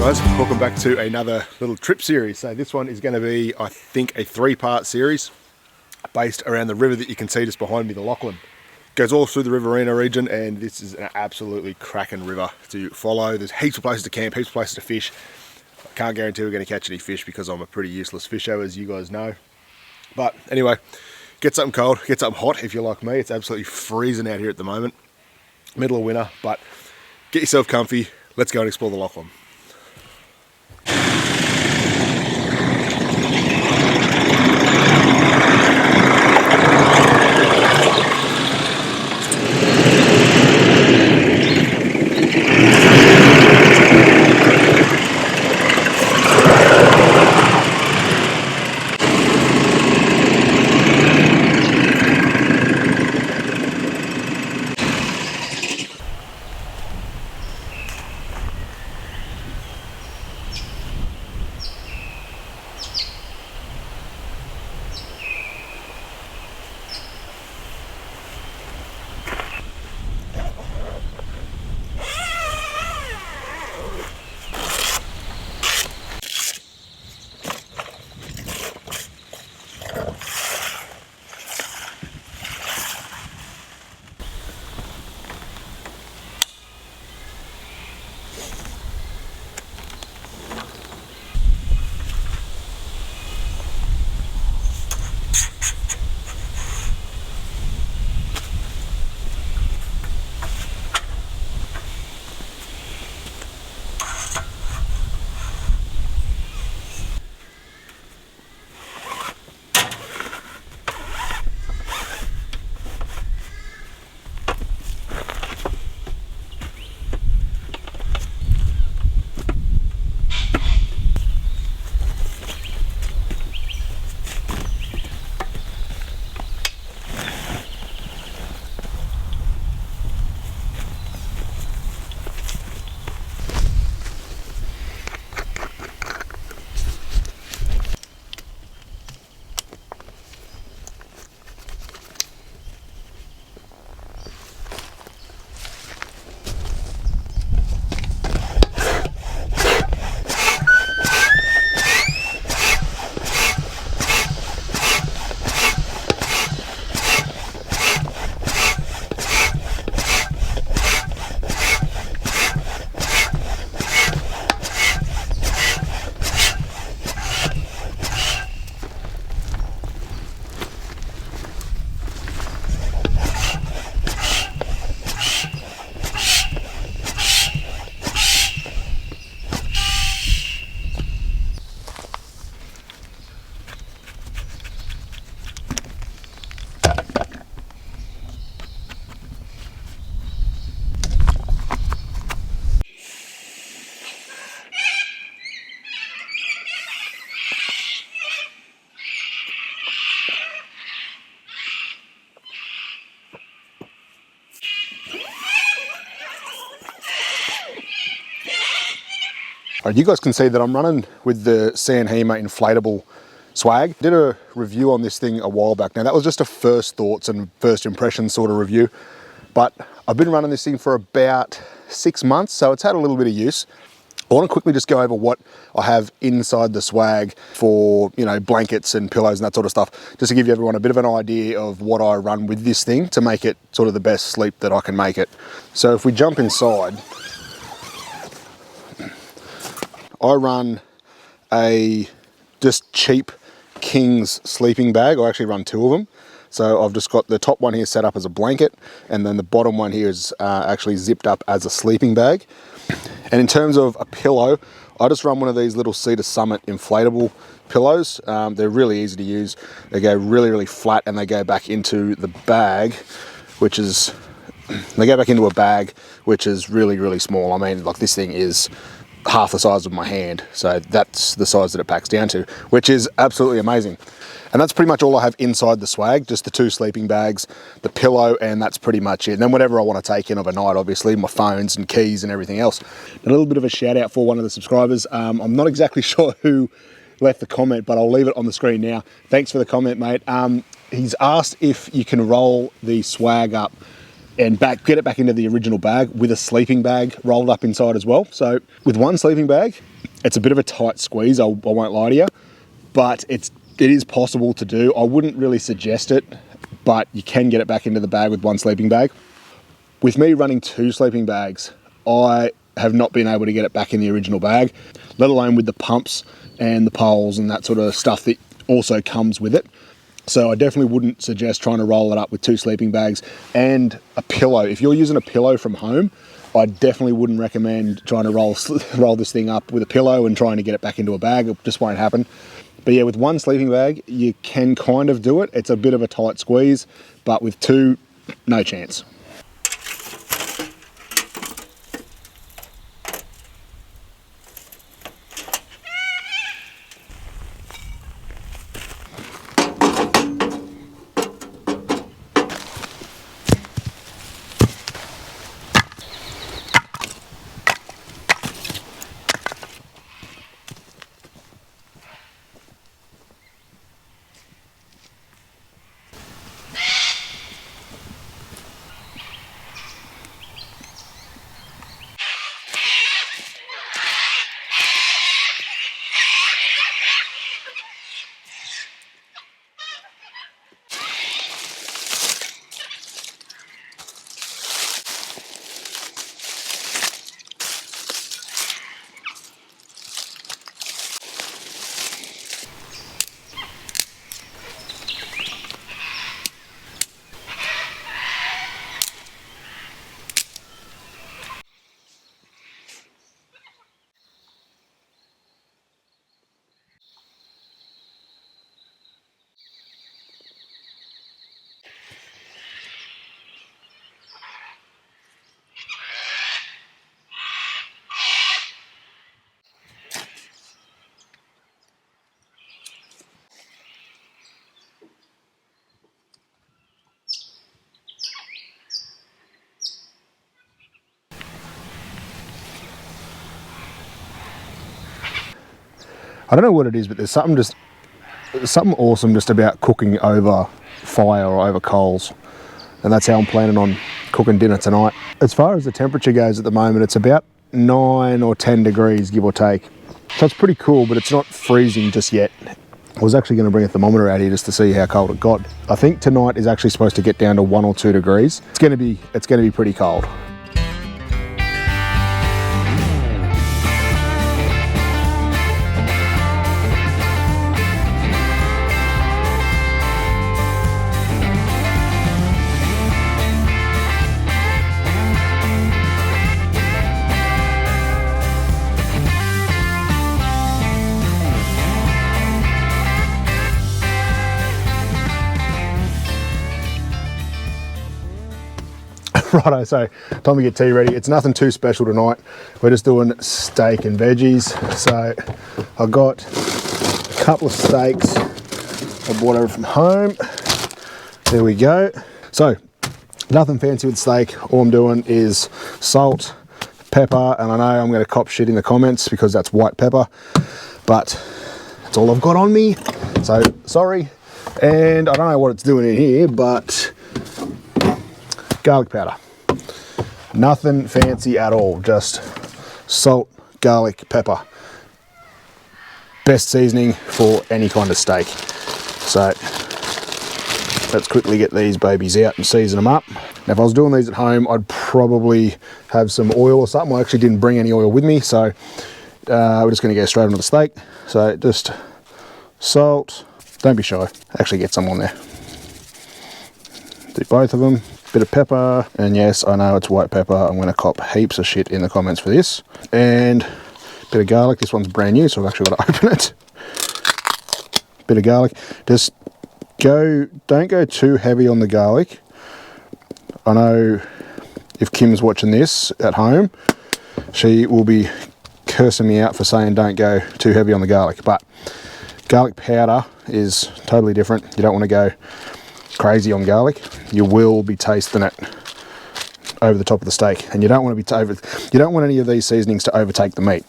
guys, welcome back to another little trip series. So this one is going to be, I think, a 3-part series based around the river that you can see just behind me, the Lachlan. It goes all through the Riverina region, and this is an absolutely cracking river to follow. There's heaps of places to camp, heaps of places to fish. I can't guarantee we're going to catch any fish because I'm a pretty useless fisher, as you guys know. But anyway, get something cold, get something hot if you're like me. It's absolutely freezing out here at the moment, middle of winter, but get yourself comfy. Let's go and explore the Lachlan. You guys can see that I'm running with the San Hima inflatable swag. Did a review on this thing a while back. Now that was just a first thoughts and first impression sort of review, but I've been running this thing for about 6 months, so it's had a little bit of use. I want to quickly just go over what I have inside the swag for, you know, blankets and pillows and that sort of stuff, just to give you everyone a bit of an idea of what I run with this thing to make it sort of the best sleep that I can make it. So if we jump inside, I run a just cheap King's sleeping bag. I actually run 2 of them. So I've just got the top one here set up as a blanket, and then the bottom one here is actually zipped up as a sleeping bag. And in terms of a pillow, I just run one of these little Cedar Summit inflatable pillows. They're really easy to use. They go really, really flat, and they go back into the bag, which is, they go back into a bag, which is really, really small. I mean, like, this thing is half the size of my hand, so that's the size that it packs down to, which is absolutely amazing. And that's pretty much all I have inside the swag, just the 2 sleeping bags, the pillow, and that's pretty much it. And then whatever I want to take in overnight, obviously, my phones and keys and everything else. A little bit of a shout out for one of the subscribers. I'm not exactly sure who left the comment, but I'll leave it on the screen now. Thanks for the comment, mate. He's asked if you can roll the swag up and get it back into the original bag with a sleeping bag rolled up inside as well. So with one sleeping bag, it's a bit of a tight squeeze, I won't lie to you, but it is possible to do. I wouldn't really suggest it, but you can get it back into the bag with one sleeping bag. With me running 2 sleeping bags, I have not been able to get it back in the original bag, let alone with the pumps and the poles and that sort of stuff that also comes with it. So I definitely wouldn't suggest trying to roll it up with 2 sleeping bags and a pillow. If you're using a pillow from home, I definitely wouldn't recommend trying to roll this thing up with a pillow and trying to get it back into a bag. It just won't happen. But yeah, with one sleeping bag, you can kind of do it. It's a bit of a tight squeeze, but with 2, no chance. I don't know what it is, but there's something awesome just about cooking over fire or over coals. And that's how I'm planning on cooking dinner tonight. As far as the temperature goes at the moment, it's about 9 or 10 degrees, give or take. So it's pretty cool, but it's not freezing just yet. I was actually going to bring a thermometer out here just to see how cold it got. I think tonight is actually supposed to get down to 1 or 2 degrees. It's going to be pretty cold. Righto, so time to get tea ready. It's nothing too special tonight. We're just doing steak and veggies. So I've got a couple of steaks I bought over from home. There we go. So nothing fancy with steak. All I'm doing is salt, pepper, and I know I'm going to cop shit in the comments because that's white pepper, but that's all I've got on me. So sorry. And I don't know what it's doing in here, but garlic powder. Nothing fancy at all, just salt, garlic, pepper. Best seasoning for any kind of steak. So let's quickly get these babies out and season them up. Now if I was doing these at home, I'd probably have some oil or something. I actually didn't bring any oil with me, so we're just going to go straight onto the steak. So just salt, don't be shy, actually get some on there. Do both of them. Bit of pepper, and yes, I know it's white pepper. I'm going to cop heaps of shit in the comments for this. And a bit of garlic. This one's brand new, so I've actually got to open it. Bit of garlic. Just don't go too heavy on the garlic. I know if Kim's watching this at home, she will be cursing me out for saying don't go too heavy on the garlic, but garlic powder is totally different. You don't want to go crazy on garlic. You will be tasting it over the top of the steak, and you don't want any of these seasonings to overtake the meat.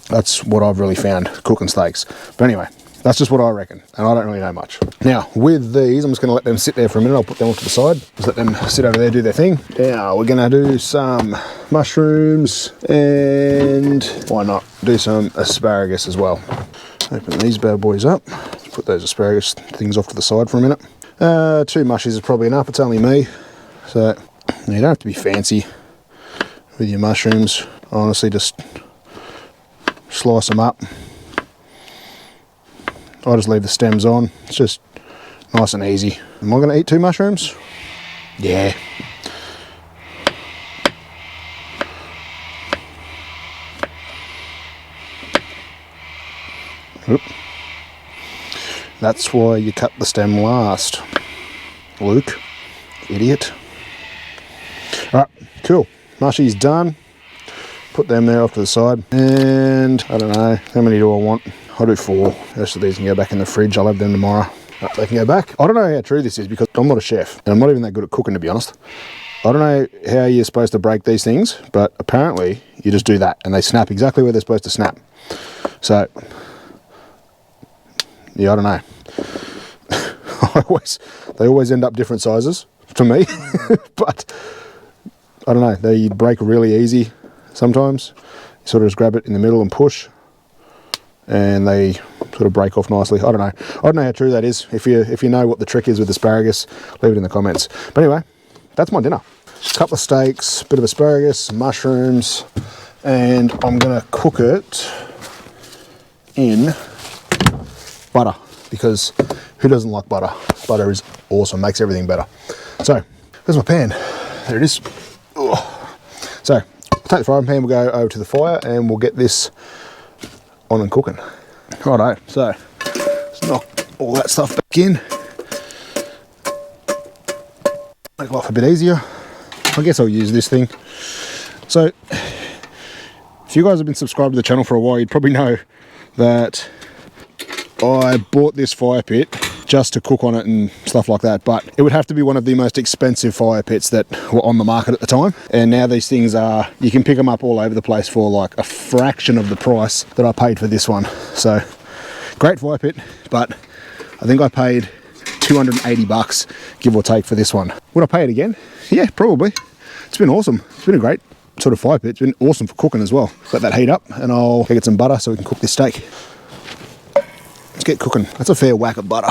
That's what I've really found cooking steaks. But anyway, That's just what I reckon, and I don't really know much. Now, with these, I'm just going to let them sit there for a minute. I'll put them off to the side. Just let them sit over there, do their thing. Now, we're going to do some mushrooms, and why not do some asparagus as well. Open these bad boys up. Let's put those asparagus things off to the side for a minute. 2 mushies is probably enough. It's only me, so you don't have to be fancy with your mushrooms. Honestly, just slice them up. I just leave the stems on. It's just nice and easy. Am I going to eat 2 mushrooms? Yeah. Oop. That's why you cut the stem last, Luke. Idiot. Alright, cool. Mushy's done. Put them there off to the side. And I don't know, how many do I want? I'll do 4. The rest of these can go back in the fridge. I'll have them tomorrow. Right, they can go back. I don't know how true this is because I'm not a chef and I'm not even that good at cooking, to be honest. I don't know how you're supposed to break these things, but apparently you just do that and they snap exactly where they're supposed to snap. So, yeah, I don't know. They always end up different sizes for me, but I don't know. They break really easy sometimes. You sort of just grab it in the middle and push, and they sort of break off nicely. I don't know. I don't know how true that is. If you know what the trick is with asparagus, leave it in the comments. But anyway, that's my dinner. A couple of steaks, bit of asparagus, some mushrooms, and I'm gonna cook it in butter, because who doesn't like butter? Butter is awesome, makes everything better. So, there's my pan. There it is. Oh. So, I'll take the frying pan, we'll go over to the fire, and we'll get this on and cooking. Righto, so let's knock all that stuff back in. Make life a bit easier. I guess I'll use this thing. So, if you guys have been subscribed to the channel for a while, you'd probably know that I bought this fire pit just to cook on it and stuff like that, but it would have to be one of the most expensive fire pits that were on the market at the time. And now these things are, you can pick them up all over the place for like a fraction of the price that I paid for this one. So great fire pit, but I think I paid 280 bucks, give or take, for this one. Would I pay it again? Yeah, probably. It's been awesome. It's been a great sort of fire pit. It's been awesome for cooking as well. Let that heat up and I'll get some butter so we can cook this steak. Let's get cooking. That's a fair whack of butter.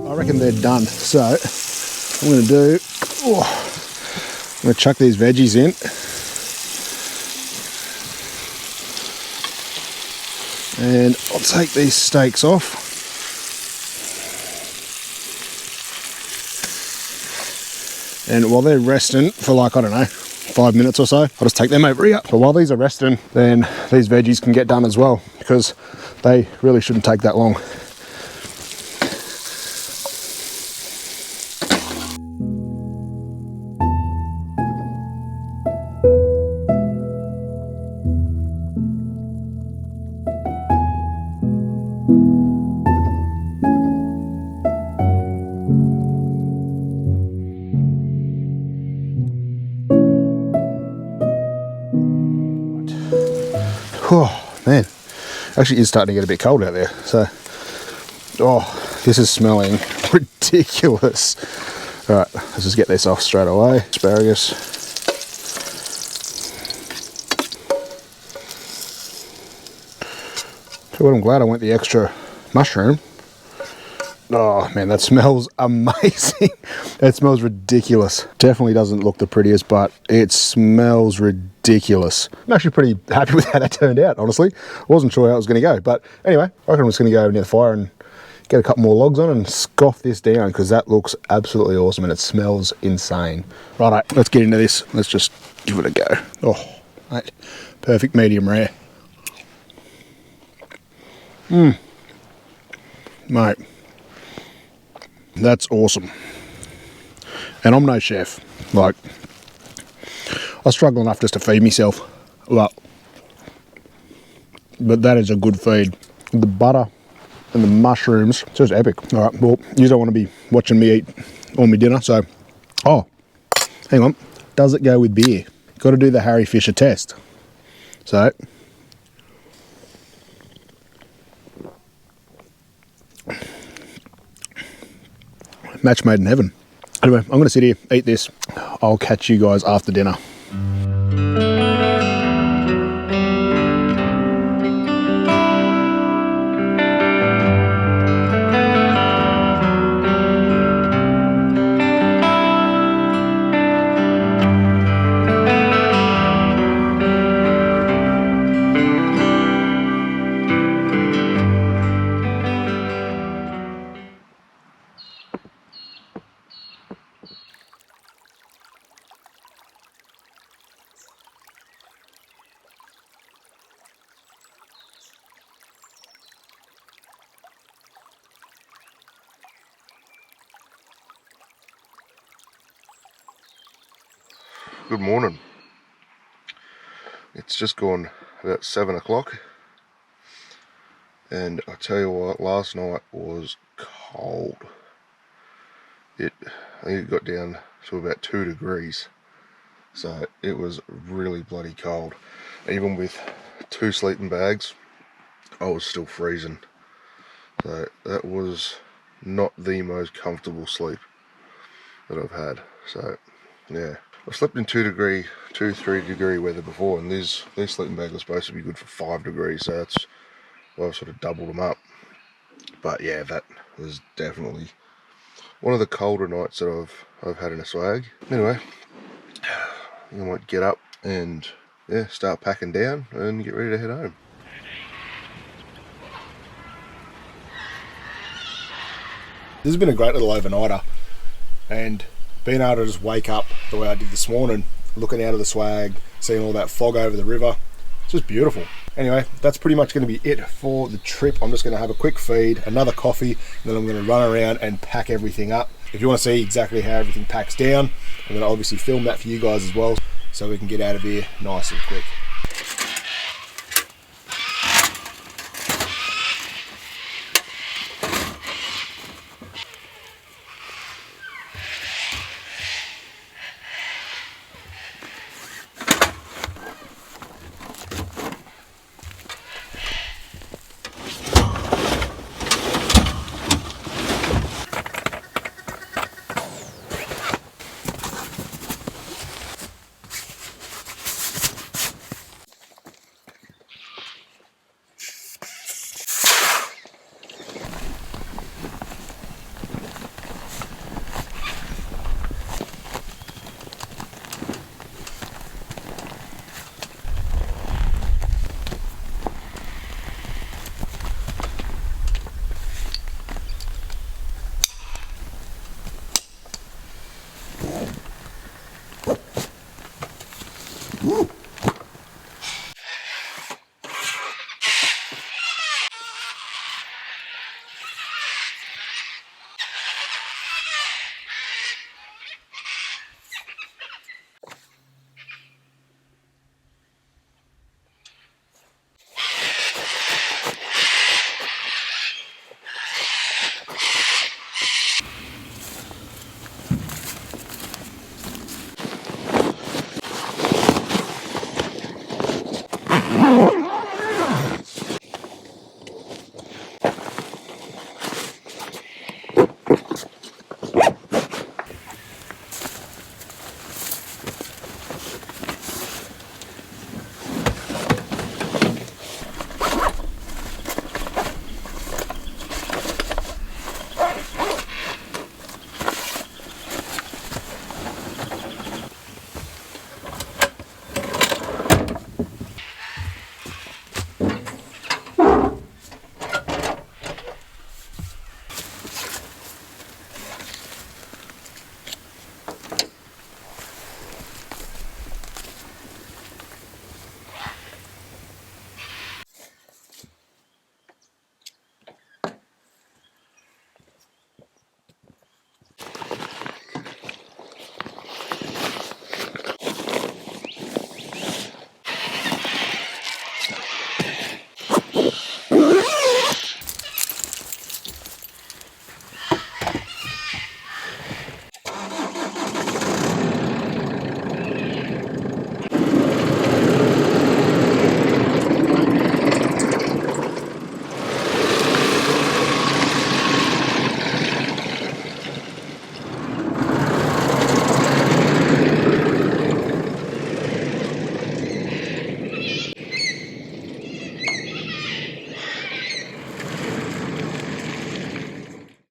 I reckon they're done. So I'm going to do, I'm going to chuck these veggies in. And I'll take these steaks off. And while they're resting for like, I don't know, 5 minutes or so, I'll just take them over here. But while these are resting, then these veggies can get done as well, because they really shouldn't take that long. Oh man, actually it's starting to get a bit cold out there, so oh, this is smelling ridiculous. All right, let's just get this off straight away. Asparagus. So I'm glad I went the extra mushroom. Oh man, that smells amazing. It smells ridiculous. Definitely doesn't look the prettiest, but it smells ridiculous. I'm actually pretty happy with how that turned out, honestly. I wasn't sure how it was going to go, but anyway, I reckon I'm just going to go near the fire and get a couple more logs on and scoff this down, because that looks absolutely awesome and it smells insane. Righto, let's get into this. Let's just give it a go. Oh, mate, perfect medium rare. Mate, that's awesome. And I'm no chef. Like, I struggle enough just to feed myself. But that is a good feed. The butter and the mushrooms, it's just epic. All right, well, you don't want to be watching me eat all my dinner, so... Oh, hang on. Does it go with beer? Got to do the Harry Fisher test. So... match made in heaven. Anyway, I'm going to sit here, eat this. I'll catch you guys after dinner. Good morning. It's just gone about 7 o'clock, and I tell you what, last night was cold. I think it got down to about 2 degrees, so it was really bloody cold. Even with 2 sleeping bags, I was still freezing. So that was not the most comfortable sleep that I've had. So yeah, I've slept in 2-3 degree weather before, and these sleeping bags are supposed to be good for 5 degrees, so that's why I've sort of doubled them up. But yeah, that was definitely one of the colder nights that I've had in a swag. Anyway, I might get up and yeah, start packing down and get ready to head home. This has been a great little overnighter, and being able to just wake up the way I did this morning, looking out of the swag, seeing all that fog over the river, it's just beautiful. Anyway, that's pretty much going to be it for the trip. I'm just going to have a quick feed, another coffee, and then I'm going to run around and pack everything up. If you want to see exactly how everything packs down, I'm going to obviously film that for you guys as well, so we can get out of here nice and quick.